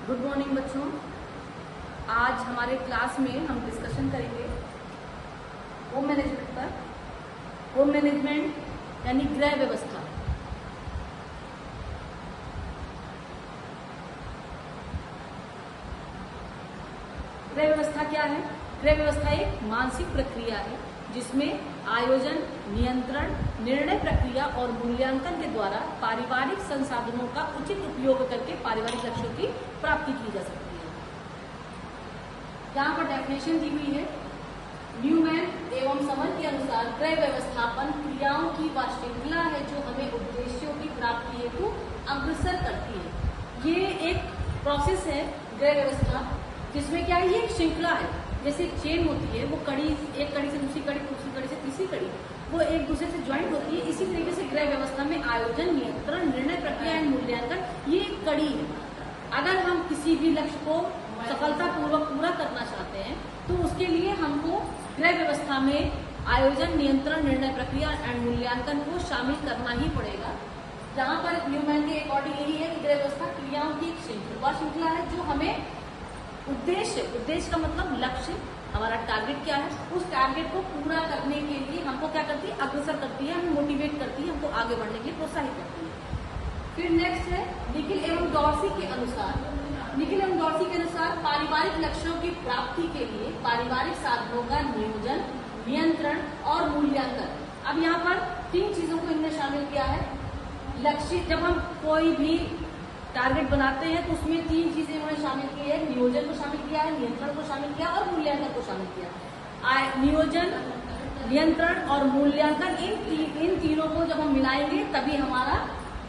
Good morning बच्चों। आज हमारे क्लास में हम डिस्कशन करेंगे होम मैनेजमेंट पर। होम मैनेजमेंट यानी गृह व्यवस्था। गृह व्यवस्था क्या है? गृह व्यवस्था एक मानसिक प्रक्रिया है जिसमें आयोजन, नियंत्रण, निर्णय प्रक्रिया और मूल्यांकन के द्वारा पारिवारिक संसाधनों का उचित उपयोग करके पारिवारिक लक्ष्यों की प्राप्ति की जा सकती है। यहाँ पर डेफिनेशन दी हुई है। न्यूमैन एवं समर के अनुसार गृह व्यवस्थापन क्रियाओं की वह श्रृंखला है जो हमें उद्देश्यों की प्राप्ति हेतु अग्रसर करती है। ये एक प्रोसेस है गृह व्यवस्था, जिसमें क्या है, ये एक श्रृंखला है। जैसे चेन होती है, वो कड़ी, एक कड़ी से दूसरी कड़ी, दूसरी कड़ी से तीसरी कड़ी, वो एक दूसरे से ज्वाइंट होती है। इसी तरीके से गृह व्यवस्था में आयोजन, नियंत्रण, निर्णय प्रक्रिया एवं मूल्यांकन ये एक कड़ी है। अगर हम किसी भी लक्ष्य को सफलतापूर्वक पूरा करना चाहते हैं तो उसके लिए हमको गृह व्यवस्था में आयोजन, नियंत्रण, निर्णय प्रक्रिया एवं मूल्यांकन को शामिल करना ही पड़ेगा। जहाँ पर न्यूमैन के अकॉर्डिंग यही है कि गृह व्यवस्था क्रियाओं की एक श्रृंखला है जो हमें उद्देश्य का मतलब लक्ष्य, हमारा टारगेट क्या है, उस टारगेट को पूरा करने के लिए हमको क्या करती है, अग्रसर करती है, हमें मोटिवेट करती है, हमको आगे बढ़ने के लिए प्रोत्साहित करती है। फिर नेक्स्ट है निखिल एवं डॉर्सी के अनुसार पारिवारिक लक्ष्यों की प्राप्ति के लिए पारिवारिक साधनों का नियोजन, नियंत्रण और मूल्यांकन। अब यहाँ पर 3 चीजों को इनमें शामिल किया है। लक्ष्य, जब हम कोई भी टारगेट बनाते हैं तो उसमें 3 चीजें उन्होंने शामिल की है। नियोजन को शामिल किया है, नियंत्रण को शामिल किया और मूल्यांकन को शामिल किया। नियोजन, नियंत्रण और मूल्यांकन, इन तीनों को जब हम मिलाएंगे तभी हमारा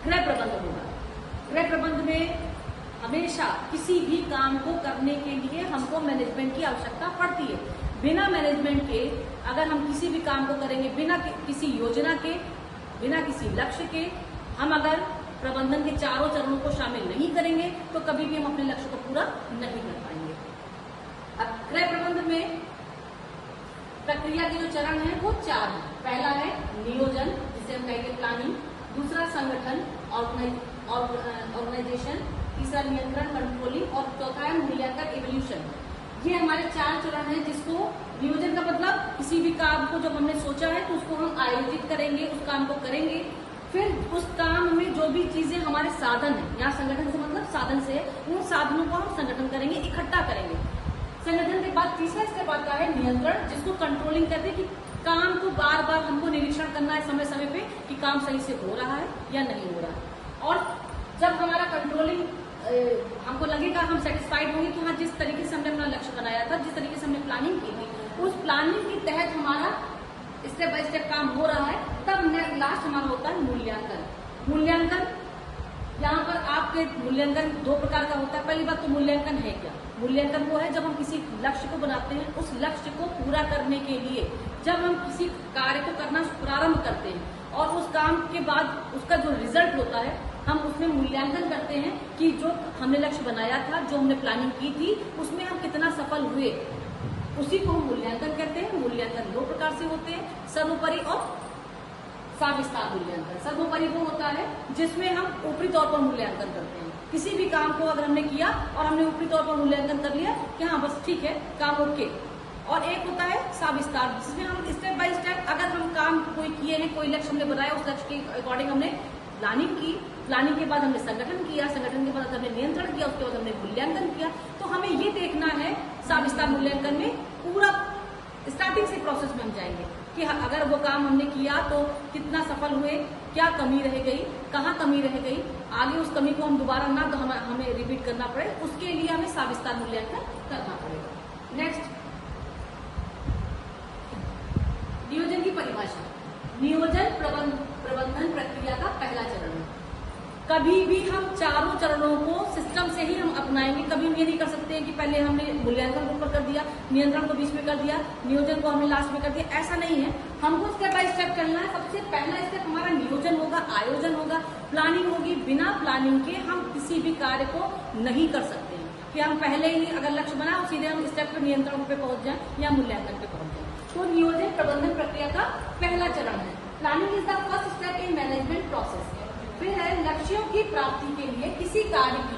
गृह प्रबंध होगा। गृह प्रबंध में हमेशा किसी भी काम को करने के लिए हमको मैनेजमेंट की आवश्यकता पड़ती है। बिना मैनेजमेंट के अगर हम किसी भी काम को करेंगे, बिना किसी योजना के, बिना किसी लक्ष्य के, हम अगर प्रबंधन के चारों चरणों को शामिल नहीं करेंगे तो कभी भी हम अपने लक्ष्य को पूरा नहीं कर पाएंगे। अब गृह प्रबंधन में प्रक्रिया के जो चरण हैं वो 4 हैं। पहला है नियोजन, जिसे हम कहेंगे प्लानिंग। दूसरा संगठन, ऑर्गेनाइजेशन। तीसरा नियंत्रण, कंट्रोलिंग और चौथा है मूल्यांकन, इवोल्यूशन। ये हमारे 4 चरण हैं। जिसको नियोजन का मतलब किसी भी काम को जब हमने सोचा है तो उसको हम आयोजित करेंगे, उस काम को करेंगे। फिर उस काम में जो भी चीजें हमारे साधन है, यहाँ संगठन से मतलब साधन से, उन साधनों को हम संगठन करेंगे, इकट्ठा करेंगे। संगठन के बाद तीसरा स्टेप आता है नियंत्रण, जिसको कंट्रोलिंग कहते हैं कि काम को बार बार हमको निरीक्षण करना है समय समय पे कि काम सही से हो रहा है या नहीं हो रहा है। और जब हमारा कंट्रोलिंग हमको लगेगा, हम सेटिस्फाइड होंगे कि हाँ, जिस तरीके से हमने अपना लक्ष्य बनाया था, जिस तरीके से हमने प्लानिंग की थी, उस प्लानिंग के तहत हमारा स्टेप बाय स्टेप काम हो रहा है, तब लास्ट हमारा होता है मूल्यांकन। यहाँ पर आपके मूल्यांकन 2 प्रकार का होता है। पहली बात तो मूल्यांकन है क्या? मूल्यांकन वो है जब हम किसी लक्ष्य को बनाते हैं, उस लक्ष्य को पूरा करने के लिए जब हम किसी कार्य को करना प्रारंभ करते हैं और उस काम के बाद उसका जो रिजल्ट होता है, हम उसमें मूल्यांकन करते हैं कि जो हमने लक्ष्य बनाया था, जो हमने प्लानिंग की थी, उसमें हम कितना सफल हुए, उसी को हम मूल्यांकन कहते हैं। मूल्यांकन 2 प्रकार से होते हैं, सर्वोपरि और सविस्तार मूल्यांकन। सर्वोपरि वो होता है जिसमें हम ऊपरी तौर पर मूल्यांकन करते हैं। किसी भी काम को अगर हमने किया और हमने ऊपरी तौर पर मूल्यांकन कर लिया कि हाँ बस ठीक है, काम ओके। और एक होता है सविस्तार, जिसमें हम स्टेप बाय स्टेप अगर हम काम कोई किए हैं, कोई लक्ष्य हमने बनाया, उस लक्ष्य के अकॉर्डिंग हमने प्लानिंग की, प्लानिंग के बाद हमने संगठन किया, संगठन के बाद हमने नियंत्रण किया, उसके बाद हमने मूल्यांकन किया। तो हमें ये देखना है सविस्तार मूल्यांकन में, पूरा स्टार्टिंग से प्रोसेस में हम जाएंगे कि अगर वो काम हमने किया तो कितना सफल हुए, क्या कमी रह गई, कहाँ कमी रह गई, आगे उस कमी को हम दोबारा ना तो हमें रिपीट करना पड़े, उसके लिए हमें सविस्तार मूल्यांकन करना पड़ेगा। नेक्स्ट, नियोजन की परिभाषा। नियोजन प्रबंधन प्रक्रिया का पहला चरण है। कभी भी हम चारों चरणों को सिस्टम से ही हम अपनाएंगे। कभी हम ये नहीं कर सकते हैं कि पहले हमने मूल्यांकन को ऊपर कर दिया, नियंत्रण को बीच में कर दिया, नियोजन को हमने लास्ट में कर दिया, ऐसा नहीं है। हमको स्टेप बाय स्टेप करना है। सबसे पहला स्टेप हमारा नियोजन होगा, आयोजन होगा, प्लानिंग होगी। बिना प्लानिंग के हम किसी भी कार्य को नहीं कर सकते हैं कि हम पहले ही अगर लक्ष्य बना और सीधे हम स्टेप पर नियंत्रण पे पहुंच जाए या मूल्यांकन पे पहुंच जाए। तो नियोजन प्रबंधन प्रक्रिया का पहला चरण है। Planning is the first step in management process. फिर है लक्ष्यों की प्राप्ति के लिए किसी कार्य की